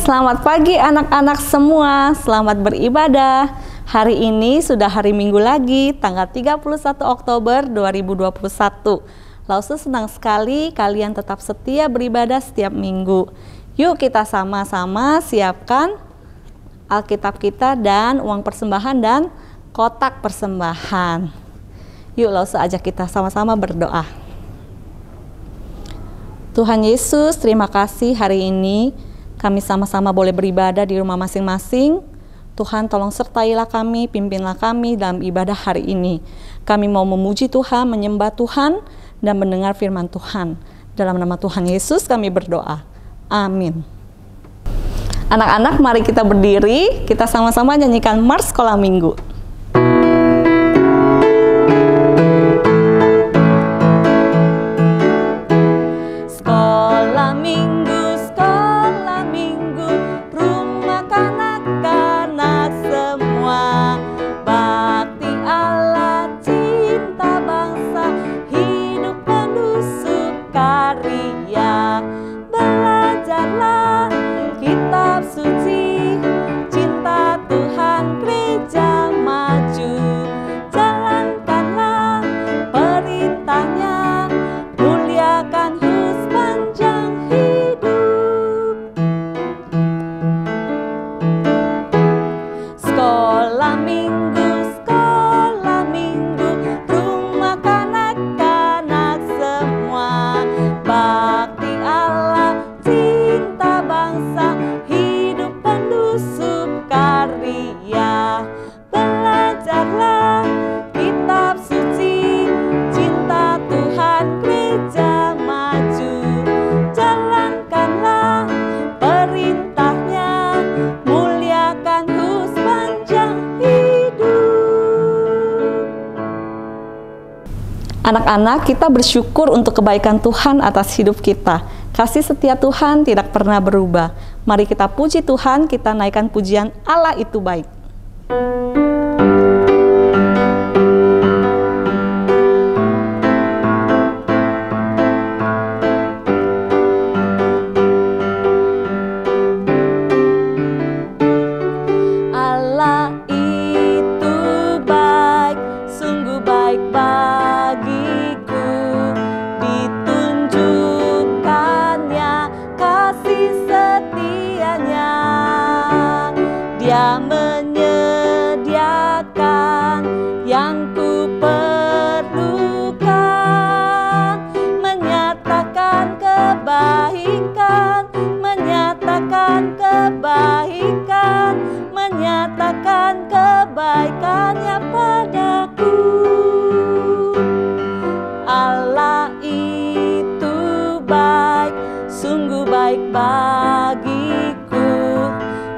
Selamat pagi anak-anak semua, selamat beribadah. Hari ini sudah hari Minggu lagi, tanggal 31 Oktober 2021. Lause senang sekali kalian tetap setia beribadah setiap minggu. Yuk kita sama-sama siapkan Alkitab kita dan uang persembahan dan kotak persembahan. Yuk Lause ajak kita sama-sama berdoa. Tuhan Yesus, terima kasih hari ini kami sama-sama boleh beribadah di rumah masing-masing. Tuhan tolong sertailah kami, pimpinlah kami dalam ibadah hari ini. Kami mau memuji Tuhan, menyembah Tuhan, dan mendengar firman Tuhan. Dalam nama Tuhan Yesus kami berdoa. Amin. Anak-anak, mari kita berdiri, kita sama-sama nyanyikan Mars Sekolah Minggu. Anak-anak, kita bersyukur untuk kebaikan Tuhan atas hidup kita. Kasih setia Tuhan tidak pernah berubah. Mari kita puji Tuhan, kita naikkan pujian Allah itu baik. Menyatakan kebaikannya padaku. Allah itu baik, sungguh baik bagiku.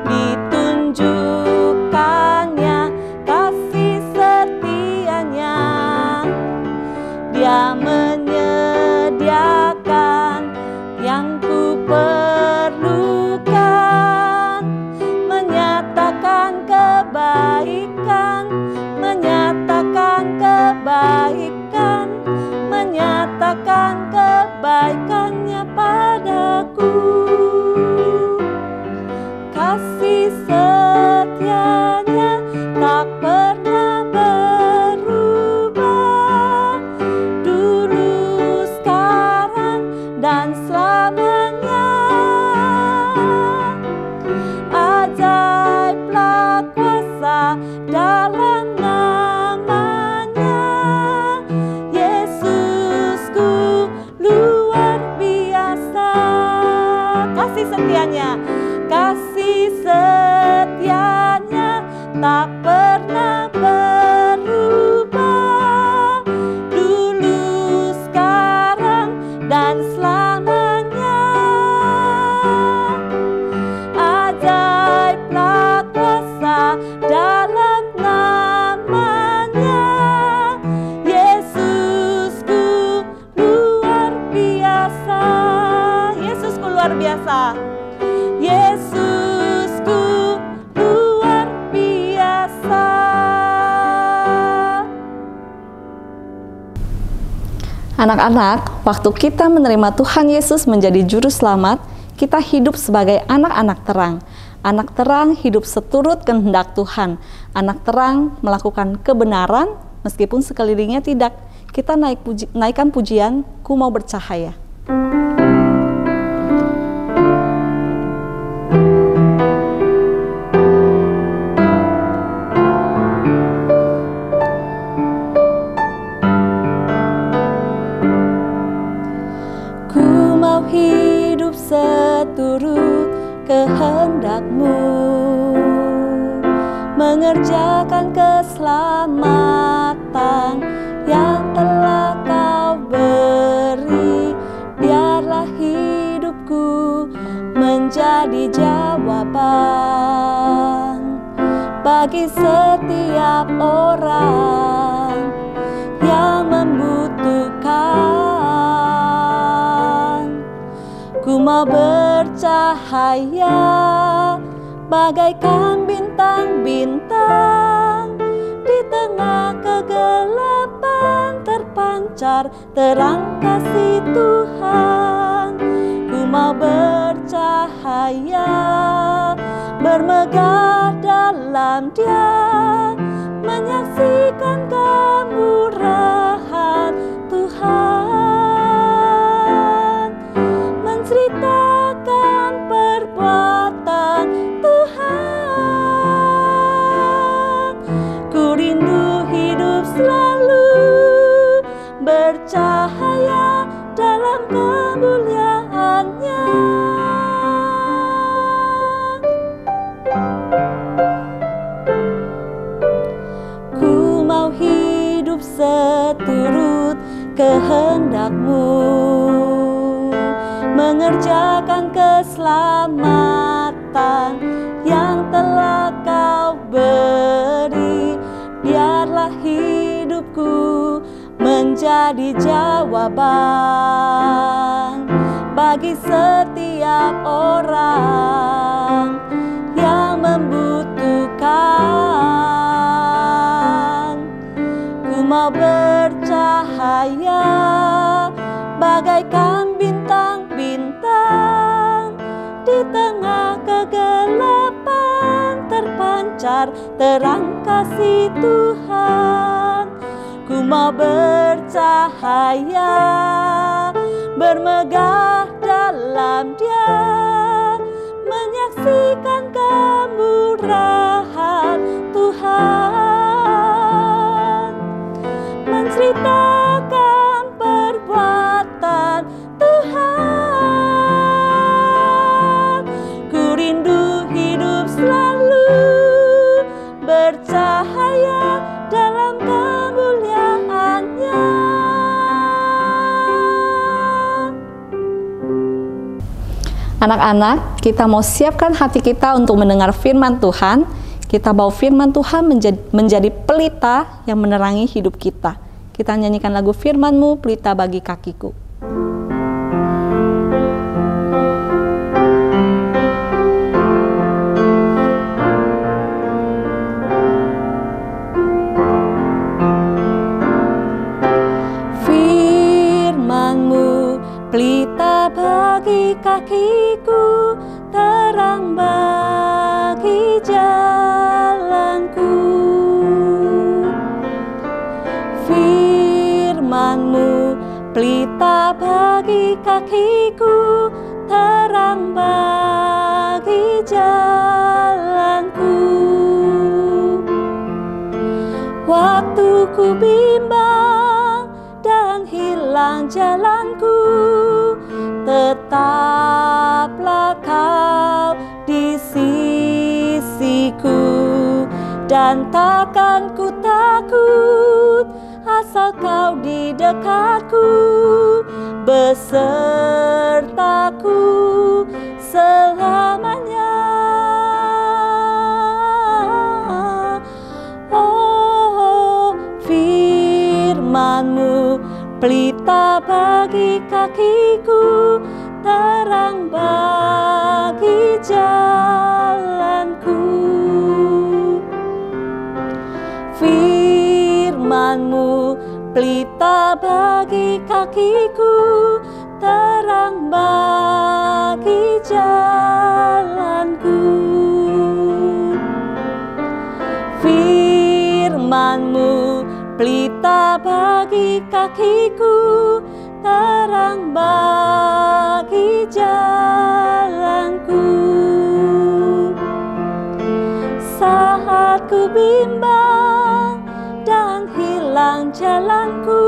Ditunjukkannya kasih setianya. Dia menyediakan yang ku perlukan. Menyatakan kebaikan, menyatakan kebaikan, menyatakan kebaikannya padaku. Kasih setianya tak pernah berubah, dulu, sekarang, dan selamanya. Ajaiblah kuasa dalam namanya. Yesusku luar biasa. Kasih setianya, kasih setianya tak pernah berubah, dulu, sekarang, dan selamanya. Ajaiblah kuasa dalam namanya. Yesusku luar biasa. Yesusku luar biasa. Yesusku luar biasa. Anak-anak, waktu kita menerima Tuhan Yesus menjadi juru selamat, kita hidup sebagai anak-anak terang. Anak terang hidup seturut kehendak Tuhan. Anak terang melakukan kebenaran meskipun sekelilingnya tidak. Kita naikkan pujian, Ku Mau Bercahaya. Ku mau hidup seturut kehendak-Mu, mengerjakan keselamatan yang telah Kau beri. Biarlah hidupku menjadi jawaban bagi setiap orang yang membutuhkan. Ku mau bercahaya bagaikan bintang-bintang, di tengah kegelapan terpancar terang kasih Tuhan. Ku mau bercahaya, bermegah dalam Dia, menyaksikan kemurahan Tuhan, menceritakan perbuatan Tuhan. Ku rindu hidup selalu bercahaya dalam kemuliaan-Nya. Ku mau hidup seturut kehendak-Mu, mengerjakan keselamatan yang telah Kau beri. Biarlah hidupku menjadi jawaban bagi setiap orang yang membutuhkan. Ku mau bercahaya bagaikan bintang-bintang, di tengah kegelapan terpancar terang kasih Tuhan. Ku mau bercahaya, bermegah dalam Dia, menyaksikan kemurahan Tuhan, menceritakan perbuatan Tuhan. Ku rindu hidup selalu bercahaya dalam kemuliaan-Nya. Anak-anak, kita mau siapkan hati kita untuk mendengar firman Tuhan. Kita bawa firman Tuhan menjadi pelita yang menerangi hidup kita. Kita nyanyikan lagu firman-Mu, pelita bagi kakiku. Firman-Mu, pelita bagi kakiku, terang bagi jalanku. Firman-Mu, pelita bagi kakiku, terang bagi jalanku. Waktu ku bimbang dan hilang jalanku, tetaplah Kau di sisiku, dan takkan ku takut asal Kau di dekatku, besertaku selamanya. Oh, firman-Mu, pelita bagi kakiku, terang bagi jalanku. Firman-Mu, pelita bagi kakiku, terang bagi jalanku. kakiku, terang bagi jalanku. Saat ku bimbang dan hilang jalanku,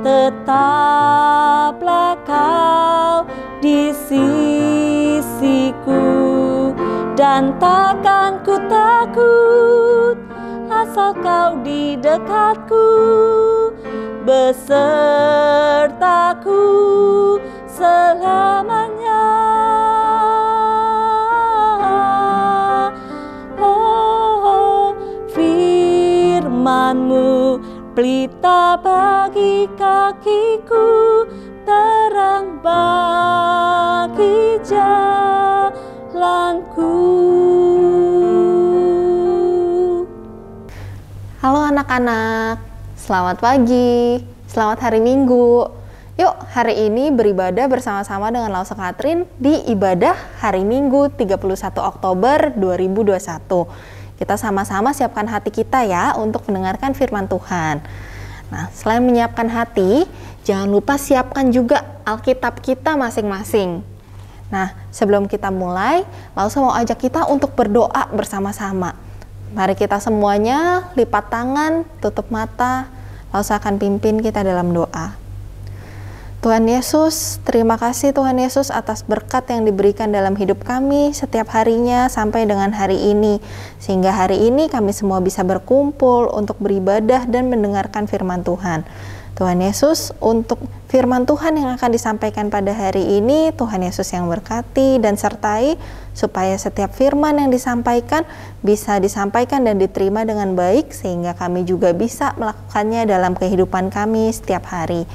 tetaplah Kau di sisiku, dan takkan ku takut asal Kau di dekatku, besertaku selamanya. Oh, firman-Mu pelita bagi kakiku, terang bagi jalanku. Halo anak-anak, selamat pagi, selamat hari Minggu. Yuk hari ini beribadah bersama-sama dengan Lause Katrin di ibadah hari Minggu 31 Oktober 2021. Kita sama-sama siapkan hati kita ya untuk mendengarkan firman Tuhan. Nah, selain menyiapkan hati, jangan lupa siapkan juga Alkitab kita masing-masing. Nah, sebelum kita mulai, Lause mau ajak kita untuk berdoa bersama-sama. Mari kita semuanya lipat tangan, tutup mata, Lause akan pimpin kita dalam doa. Tuhan Yesus, terima kasih Tuhan Yesus atas berkat yang diberikan dalam hidup kami setiap harinya sampai dengan hari ini. Sehingga hari ini kami semua bisa berkumpul untuk beribadah dan mendengarkan firman Tuhan. Tuhan Yesus, untuk firman Tuhan yang akan disampaikan pada hari ini, Tuhan Yesus yang berkati dan sertai, supaya setiap firman yang disampaikan bisa disampaikan dan diterima dengan baik, sehingga kami juga bisa melakukannya dalam kehidupan kami setiap hari.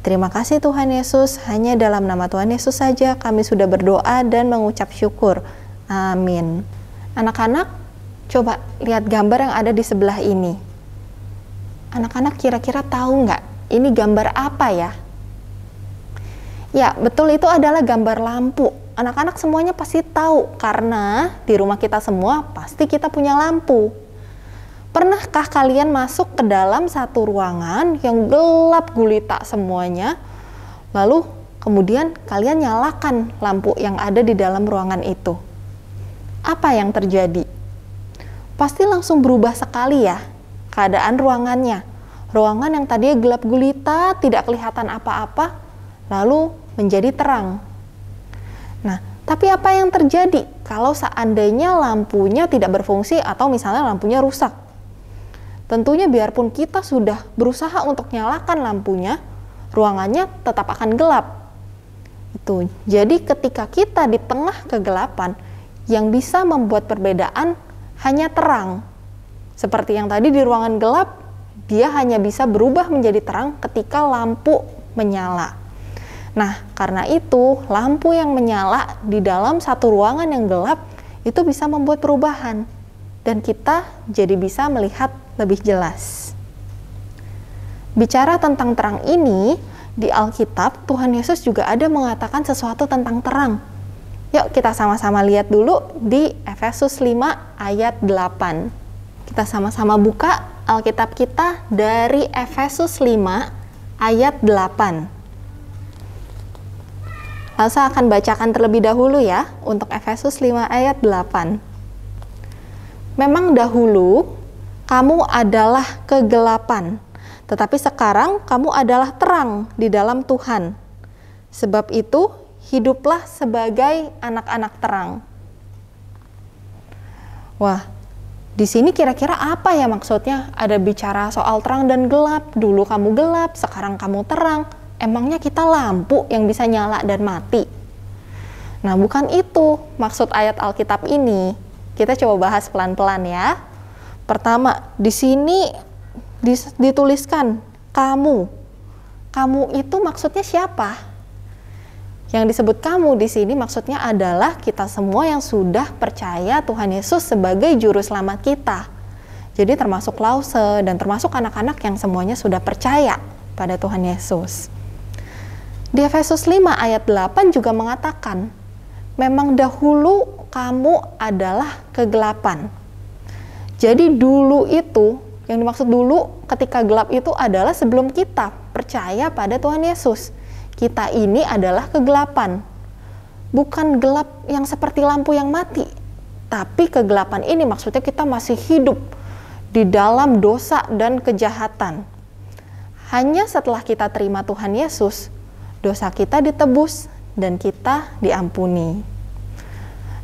Terima kasih Tuhan Yesus, hanya dalam nama Tuhan Yesus saja kami sudah berdoa dan mengucap syukur. Amin. Anak-anak, coba lihat gambar yang ada di sebelah ini. Anak-anak kira-kira tahu nggak? Ini gambar apa ya? Ya, betul, itu adalah gambar lampu. Anak-anak semuanya pasti tahu, karena di rumah kita semua pasti kita punya lampu. Pernahkah kalian masuk ke dalam satu ruangan yang gelap gulita semuanya, lalu kemudian kalian nyalakan lampu yang ada di dalam ruangan itu? Apa yang terjadi? Pasti langsung berubah sekali ya keadaan ruangannya. Ruangan yang tadinya gelap gulita, tidak kelihatan apa-apa, lalu menjadi terang. Nah, tapi apa yang terjadi kalau seandainya lampunya tidak berfungsi atau misalnya lampunya rusak? Tentunya biarpun kita sudah berusaha untuk nyalakan lampunya, ruangannya tetap akan gelap. Itu. Jadi ketika kita di tengah kegelapan, yang bisa membuat perbedaan hanya terang. Seperti yang tadi di ruangan gelap, dia hanya bisa berubah menjadi terang ketika lampu menyala. Nah, karena itu lampu yang menyala di dalam satu ruangan yang gelap itu bisa membuat perubahan. Dan kita jadi bisa melihat lebih jelas. Bicara tentang terang ini, di Alkitab Tuhan Yesus juga ada mengatakan sesuatu tentang terang. Yuk kita sama-sama lihat dulu di Efesus 5 ayat 8. Kita sama-sama buka Alkitab kita dari Efesus 5 ayat 8. Lalu saya akan bacakan terlebih dahulu ya untuk Efesus 5 ayat 8. Memang dahulu kamu adalah kegelapan, tetapi sekarang kamu adalah terang di dalam Tuhan. Sebab itu, hiduplah sebagai anak-anak terang. Wah, di sini kira-kira apa ya maksudnya? Ada bicara soal terang dan gelap. Dulu kamu gelap, sekarang kamu terang. Emangnya kita lampu yang bisa nyala dan mati? Nah, bukan itu maksud ayat Alkitab ini. Kita coba bahas pelan-pelan ya. Pertama, di sini dituliskan kamu. Kamu itu maksudnya siapa? Yang disebut kamu di sini maksudnya adalah kita semua yang sudah percaya Tuhan Yesus sebagai juru selamat kita. Jadi termasuk Lause dan termasuk anak-anak yang semuanya sudah percaya pada Tuhan Yesus. Di Efesus 5 ayat 8 juga mengatakan, memang dahulu kamu adalah kegelapan. Jadi dulu itu Yang dimaksud dulu ketika gelap itu adalah sebelum kita percaya pada Tuhan Yesus. Kita ini adalah kegelapan. Bukan gelap yang seperti lampu yang mati, tapi kegelapan ini maksudnya kita masih hidup di dalam dosa dan kejahatan. Hanya setelah kita terima Tuhan Yesus, dosa kita ditebus dan kita diampuni.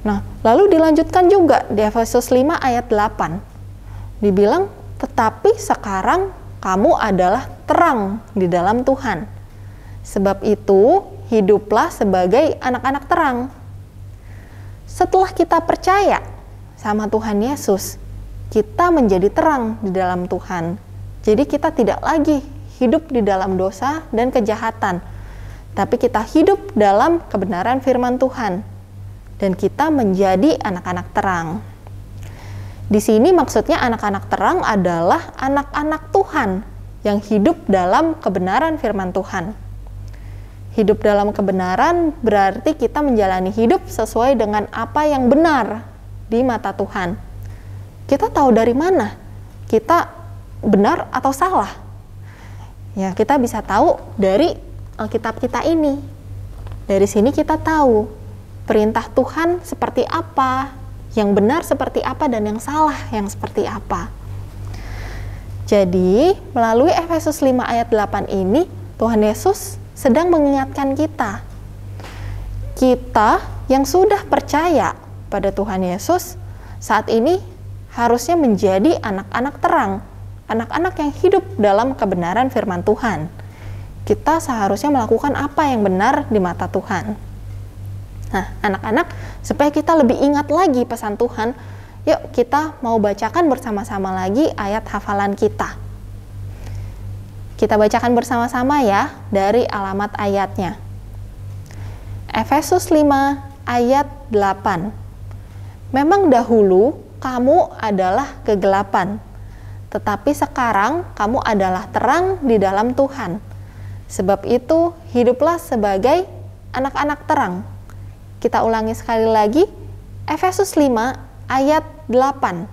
Nah, lalu dilanjutkan juga di Efesus 5 ayat 8. Dibilang, tetapi sekarang kamu adalah terang di dalam Tuhan. Sebab itu, hiduplah sebagai anak-anak terang. Setelah kita percaya sama Tuhan Yesus, kita menjadi terang di dalam Tuhan. Jadi kita tidak lagi hidup di dalam dosa dan kejahatan, tapi kita hidup dalam kebenaran firman Tuhan. Dan kita menjadi anak-anak terang. Di sini maksudnya anak-anak terang adalah anak-anak Tuhan yang hidup dalam kebenaran firman Tuhan. Hidup dalam kebenaran berarti kita menjalani hidup sesuai dengan apa yang benar di mata Tuhan. Kita tahu dari mana kita benar atau salah. Ya, kita bisa tahu dari Alkitab kita ini. Dari sini kita tahu perintah Tuhan seperti apa, yang benar seperti apa, dan yang salah yang seperti apa. Jadi, melalui Efesus 5 ayat 8 ini, Tuhan Yesus sedang mengingatkan kita. Kita yang sudah percaya pada Tuhan Yesus, saat ini harusnya menjadi anak-anak terang, anak-anak yang hidup dalam kebenaran firman Tuhan. Kita seharusnya melakukan apa yang benar di mata Tuhan. Nah, anak-anak, supaya kita lebih ingat lagi pesan Tuhan, yuk kita mau bacakan bersama-sama lagi ayat hafalan kita. Kita bacakan bersama-sama ya, dari alamat ayatnya. Efesus 5 ayat 8. Memang dahulu kamu adalah kegelapan, tetapi sekarang kamu adalah terang di dalam Tuhan. Sebab itu, hiduplah sebagai anak-anak terang. Kita ulangi sekali lagi, Efesus 5 ayat 8.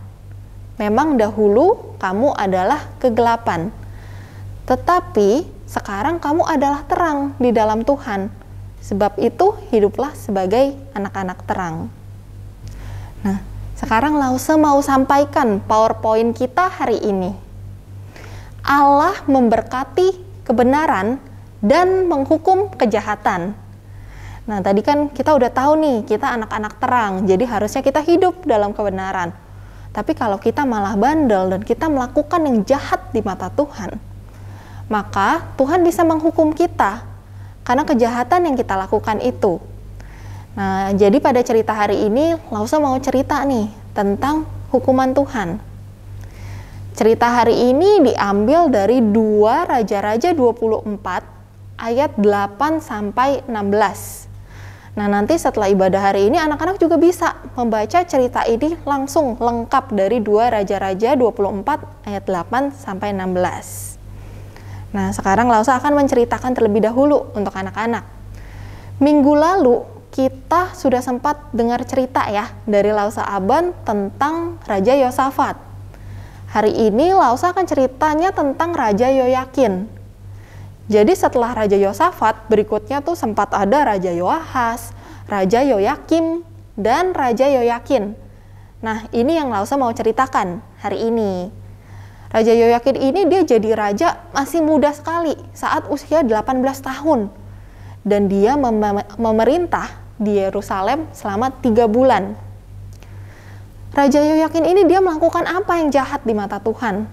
Memang dahulu kamu adalah kegelapan, tetapi sekarang kamu adalah terang di dalam Tuhan. Sebab itu, hiduplah sebagai anak-anak terang. Nah, sekarang Lause mau sampaikan PowerPoint kita hari ini. Allah memberkati kebenaran dan menghukum kejahatan. Nah, tadi kan kita udah tahu nih, kita anak-anak terang, jadi harusnya kita hidup dalam kebenaran. Tapi kalau kita malah bandel dan kita melakukan yang jahat di mata Tuhan, maka Tuhan bisa menghukum kita karena kejahatan yang kita lakukan itu. Nah, jadi pada cerita hari ini, Lause mau cerita nih tentang hukuman Tuhan. Cerita hari ini diambil dari 2 Raja-Raja 24 ayat 8 sampai 16. Nah, nanti setelah ibadah hari ini anak-anak juga bisa membaca cerita ini langsung lengkap dari 2 Raja-Raja 24 ayat 8 sampai 16. Nah, sekarang Lause akan menceritakan terlebih dahulu untuk anak-anak. Minggu lalu kita sudah sempat dengar cerita ya dari Lause Aban tentang Raja Yosafat. Hari ini Lause akan ceritanya tentang Raja Yoyakin. Jadi setelah Raja Yosafat, berikutnya tuh sempat ada Raja Yoahas, Raja Yoyakim, dan Raja Yoyakin. Nah, ini yang Lause mau ceritakan hari ini. Raja Yoyakin ini dia jadi raja masih muda sekali saat usia 18 tahun. Dan dia memerintah di Yerusalem selama 3 bulan. Raja Yoyakin ini dia melakukan apa yang jahat di mata Tuhan?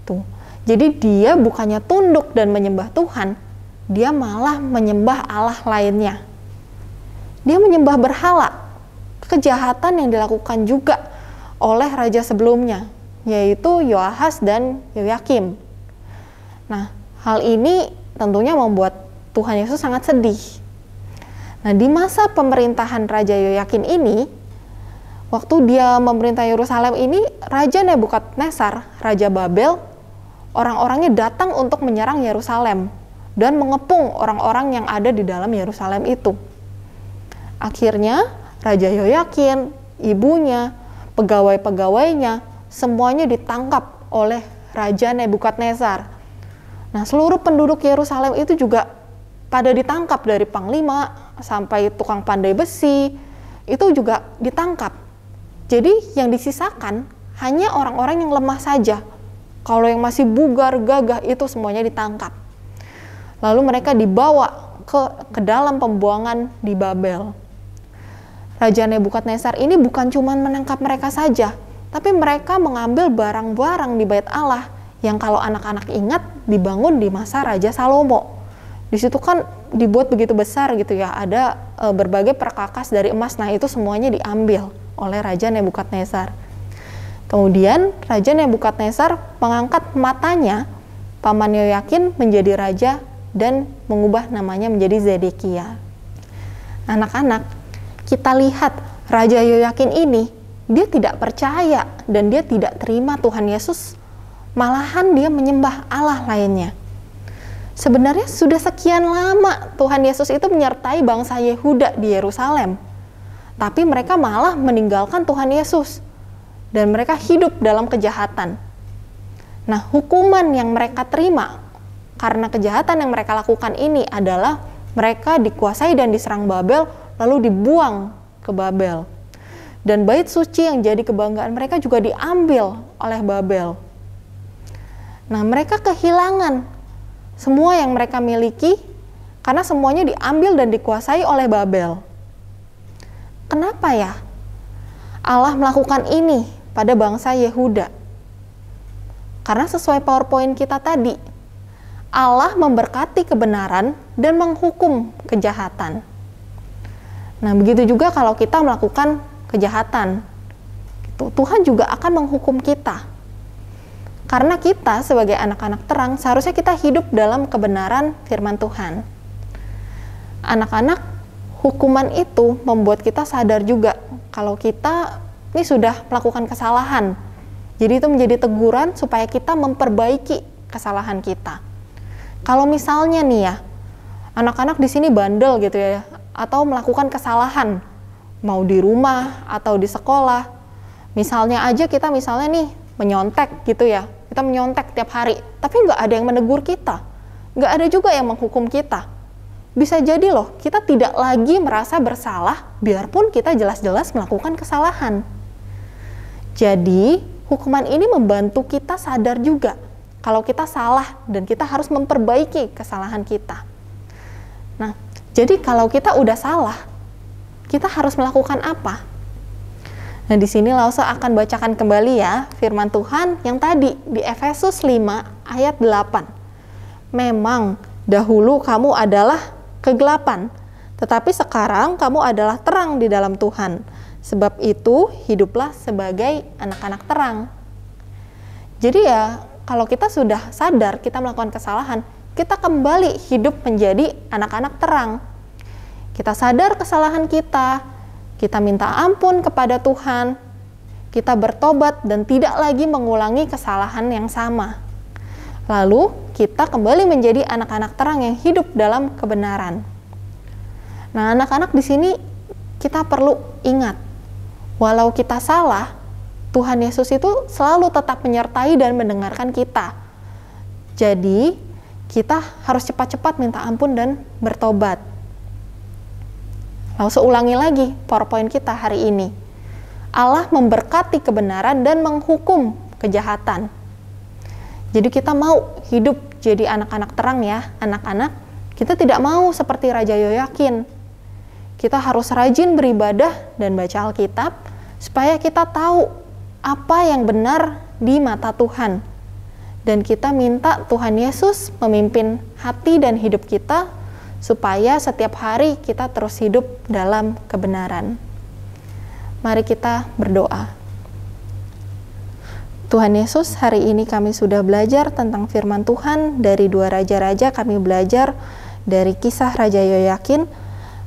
Tuh. Jadi dia bukannya tunduk dan menyembah Tuhan, dia malah menyembah Allah lainnya. Dia menyembah berhala, kejahatan yang dilakukan juga oleh raja sebelumnya, yaitu Yoahas dan Yoyakim. Nah, hal ini tentunya membuat Tuhan Yesus sangat sedih. Nah, di masa pemerintahan Raja Yoyakin ini, waktu dia memerintah Yerusalem ini, Raja Nebukadnezar, Raja Babel, orang-orangnya datang untuk menyerang Yerusalem dan mengepung orang-orang yang ada di dalam Yerusalem itu. Akhirnya, Raja Yoyakin, ibunya, pegawai-pegawainya, semuanya ditangkap oleh Raja Nebukadnezar. Nah, seluruh penduduk Yerusalem itu juga pada ditangkap, dari panglima sampai tukang pandai besi, itu juga ditangkap. Jadi yang disisakan hanya orang-orang yang lemah saja. Kalau yang masih bugar, gagah, itu semuanya ditangkap. Lalu mereka dibawa ke dalam pembuangan di Babel. Raja Nebukadnezar ini bukan cuma menangkap mereka saja, tapi mereka mengambil barang-barang di Bait Allah yang kalau anak-anak ingat dibangun di masa Raja Salomo. Di situ kan dibuat begitu besar gitu ya, ada berbagai perkakas dari emas. Nah, itu semuanya diambil oleh Raja Nebukadnezar. Kemudian Raja Nebukadnezar mengangkat matanya paman Yehoyakin menjadi raja dan mengubah namanya menjadi Zedekia. Anak-anak, kita lihat Raja Yehoyakin ini, dia tidak percaya dan dia tidak terima Tuhan Yesus. Malahan dia menyembah Allah lainnya. Sebenarnya sudah sekian lama Tuhan Yesus itu menyertai bangsa Yehuda di Yerusalem. Tapi mereka malah meninggalkan Tuhan Yesus. Dan mereka hidup dalam kejahatan. Nah, hukuman yang mereka terima karena kejahatan yang mereka lakukan ini adalah mereka dikuasai dan diserang Babel, lalu dibuang ke Babel. Dan bait suci yang jadi kebanggaan mereka juga diambil oleh Babel. Nah, mereka kehilangan semua yang mereka miliki karena semuanya diambil dan dikuasai oleh Babel. Kenapa ya Allah melakukan ini pada bangsa Yehuda? Karena sesuai PowerPoint kita tadi, Allah memberkati kebenaran dan menghukum kejahatan. Nah, begitu juga kalau kita melakukan kejahatan, Tuhan juga akan menghukum kita. Karena kita sebagai anak-anak terang, seharusnya kita hidup dalam kebenaran firman Tuhan. Anak-anak, hukuman itu membuat kita sadar juga kalau kita ini sudah melakukan kesalahan. Jadi itu menjadi teguran supaya kita memperbaiki kesalahan kita. Kalau misalnya nih ya, anak-anak di sini bandel gitu ya, atau melakukan kesalahan, mau di rumah atau di sekolah. Misalnya aja kita nih menyontek gitu ya, kita menyontek tiap hari, tapi nggak ada yang menegur kita, nggak ada juga yang menghukum kita. Bisa jadi loh, kita tidak lagi merasa bersalah, biarpun kita jelas-jelas melakukan kesalahan. Jadi, hukuman ini membantu kita sadar juga kalau kita salah dan kita harus memperbaiki kesalahan kita. Nah, jadi kalau kita udah salah, kita harus melakukan apa? Nah, di sini Lause akan bacakan kembali ya firman Tuhan yang tadi di Efesus 5 ayat 8. Memang dahulu kamu adalah kegelapan, tetapi sekarang kamu adalah terang di dalam Tuhan. Sebab itu hiduplah sebagai anak-anak terang. Jadi ya, kalau kita sudah sadar kita melakukan kesalahan, kita kembali hidup menjadi anak-anak terang. Kita sadar kesalahan kita minta ampun kepada Tuhan, kita bertobat dan tidak lagi mengulangi kesalahan yang sama. Lalu kita kembali menjadi anak-anak terang yang hidup dalam kebenaran. Nah, anak-anak di sini kita perlu ingat, walau kita salah, Tuhan Yesus itu selalu tetap menyertai dan mendengarkan kita. Jadi, kita harus cepat-cepat minta ampun dan bertobat. Lalu ulangi lagi PowerPoint kita hari ini. Allah memberkati kebenaran dan menghukum kejahatan. Jadi kita mau hidup jadi anak-anak terang ya, anak-anak. Kita tidak mau seperti Raja Yehoyakin. Kita harus rajin beribadah dan baca Alkitab supaya kita tahu apa yang benar di mata Tuhan. Dan kita minta Tuhan Yesus memimpin hati dan hidup kita supaya setiap hari kita terus hidup dalam kebenaran. Mari kita berdoa. Tuhan Yesus, hari ini kami sudah belajar tentang firman Tuhan. Dari 2 raja-raja kami belajar dari kisah Raja Yehoyakin.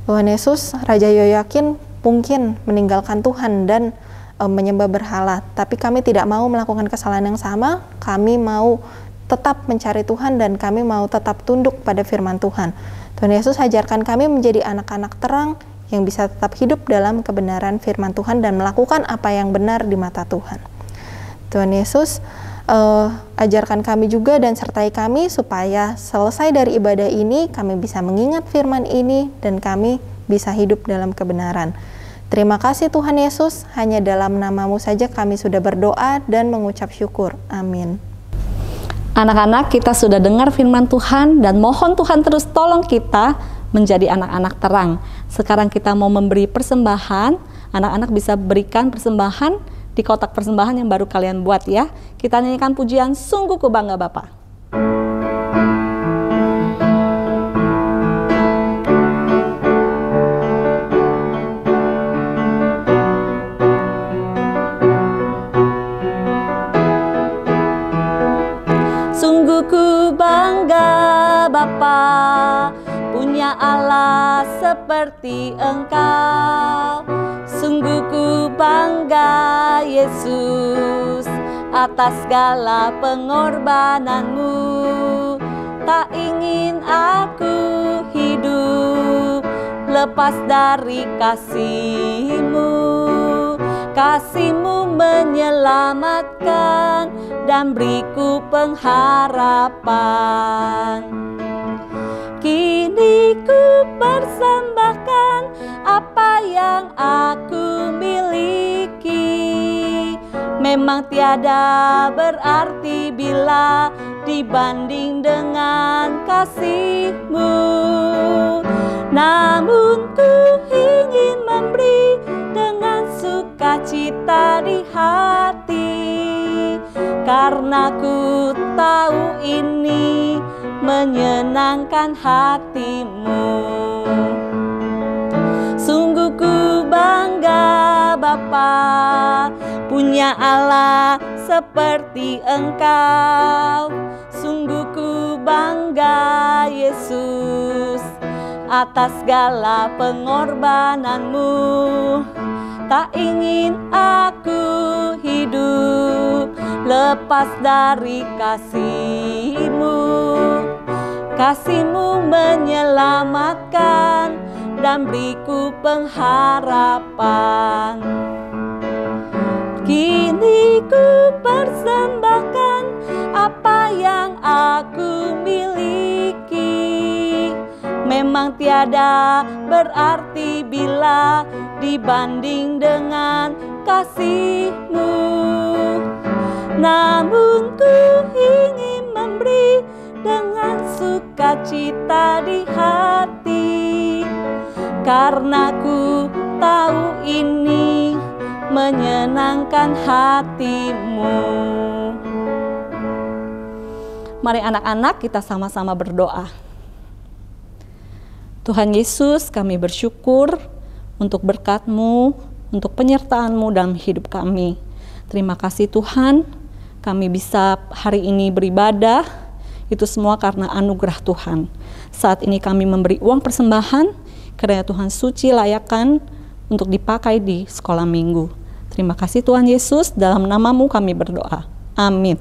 Tuhan Yesus, Raja Yehoyakin mungkin meninggalkan Tuhan dan menyembah berhala, tapi kami tidak mau melakukan kesalahan yang sama. Kami mau tetap mencari Tuhan dan kami mau tetap tunduk pada firman Tuhan. Tuhan Yesus, ajarkan kami menjadi anak-anak terang yang bisa tetap hidup dalam kebenaran firman Tuhan dan melakukan apa yang benar di mata Tuhan. Tuhan Yesus, ajarkan kami juga dan sertai kami supaya selesai dari ibadah ini kami bisa mengingat firman ini dan kami bisa hidup dalam kebenaran. Terima kasih Tuhan Yesus, hanya dalam nama-Mu saja kami sudah berdoa dan mengucap syukur. Amin. Anak-anak, kita sudah dengar firman Tuhan dan mohon Tuhan terus tolong kita menjadi anak-anak terang. Sekarang kita mau memberi persembahan, anak-anak bisa berikan persembahan di kotak persembahan yang baru kalian buat ya. Kita nyanyikan pujian Sungguh Ku Bangga Bapa. Sungguh ku bangga Bapa, punya Allah seperti Engkau. Sungguh ku bangga Yesus, atas segala pengorbananmu. Tak ingin aku hidup lepas dari kasih-Mu. Kasih-Mu menyelamatkan dan beriku pengharapan. Kini ku persembahkan apa yang aku miliki. Memang tiada berarti bila dibanding dengan kasih-Mu. Namun ku ingin memberi dengan sukacita di hati, karena ku tahu ini menyenangkan hati-Mu. Sungguh ku bangga Bapa, punya Allah seperti Engkau. Sungguh ku bangga Yesus, atas segala pengorbananmu. Tak ingin aku hidup lepas dari kasih-Mu. Kasih-Mu menyelamatkan dan beriku pengharapan. Kini ku persembahkan apa yang aku miliki. Memang tiada berarti bila dibanding dengan kasih-Mu. Namun ku ingin memberi dengan sukacita di hati, karena ku tahu ini menyenangkan hati-Mu. Mari anak-anak kita sama-sama berdoa. Tuhan Yesus, kami bersyukur untuk berkat-Mu, untuk penyertaan-Mu dalam hidup kami. Terima kasih Tuhan, kami bisa hari ini beribadah, itu semua karena anugerah Tuhan. Saat ini kami memberi uang persembahan, kiranya Tuhan suci layakkan untuk dipakai di sekolah minggu. Terima kasih Tuhan Yesus, dalam nama-Mu kami berdoa. Amin.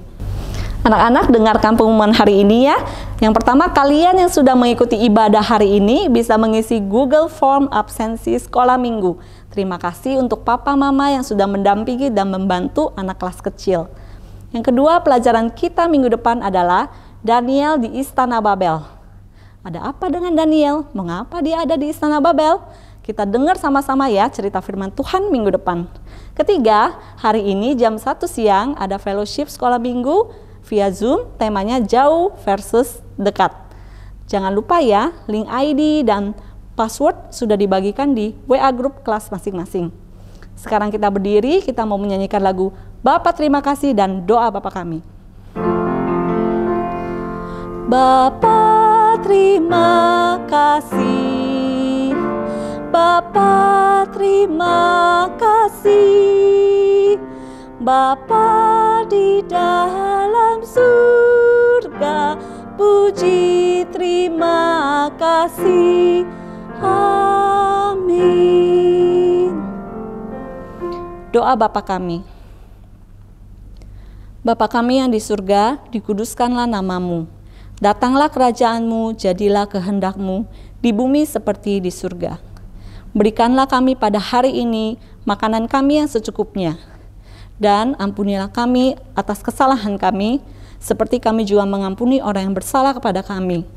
Anak-anak, dengarkan pengumuman hari ini ya. Yang pertama, kalian yang sudah mengikuti ibadah hari ini bisa mengisi Google Form absensi sekolah minggu. Terima kasih untuk papa mama yang sudah mendampingi dan membantu anak kelas kecil. Yang kedua, pelajaran kita minggu depan adalah Daniel di Istana Babel. Ada apa dengan Daniel? Mengapa dia ada di Istana Babel? Kita dengar sama-sama ya cerita firman Tuhan minggu depan. Ketiga, hari ini jam 1 siang ada fellowship sekolah minggu via Zoom, temanya jauh versus dekat. Jangan lupa ya, link ID dan password sudah dibagikan di WA grup kelas masing-masing. Sekarang kita berdiri, kita mau menyanyikan lagu Bapa Terima Kasih dan doa Bapa Kami. Bapa terima kasih, Bapa terima kasih, Bapa di dalam surga, puji terima kasih. Amin. Doa Bapa kami. Bapa kami yang di surga, dikuduskanlah nama-Mu. Datanglah kerajaan-Mu, jadilah kehendak-Mu di bumi seperti di surga. Berikanlah kami pada hari ini makanan kami yang secukupnya. Dan ampunilah kami atas kesalahan kami, seperti kami juga mengampuni orang yang bersalah kepada kami.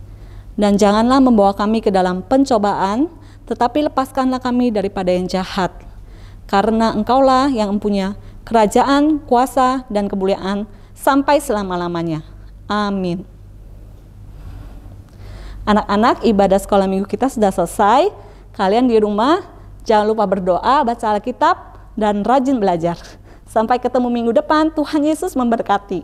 Dan janganlah membawa kami ke dalam pencobaan, tetapi lepaskanlah kami daripada yang jahat. Karena Engkaulah yang mempunyai kerajaan, kuasa, dan kemuliaan sampai selama-lamanya. Amin. Anak-anak, ibadah sekolah minggu kita sudah selesai. Kalian di rumah jangan lupa berdoa, baca Alkitab, dan rajin belajar. Sampai ketemu minggu depan. Tuhan Yesus memberkati.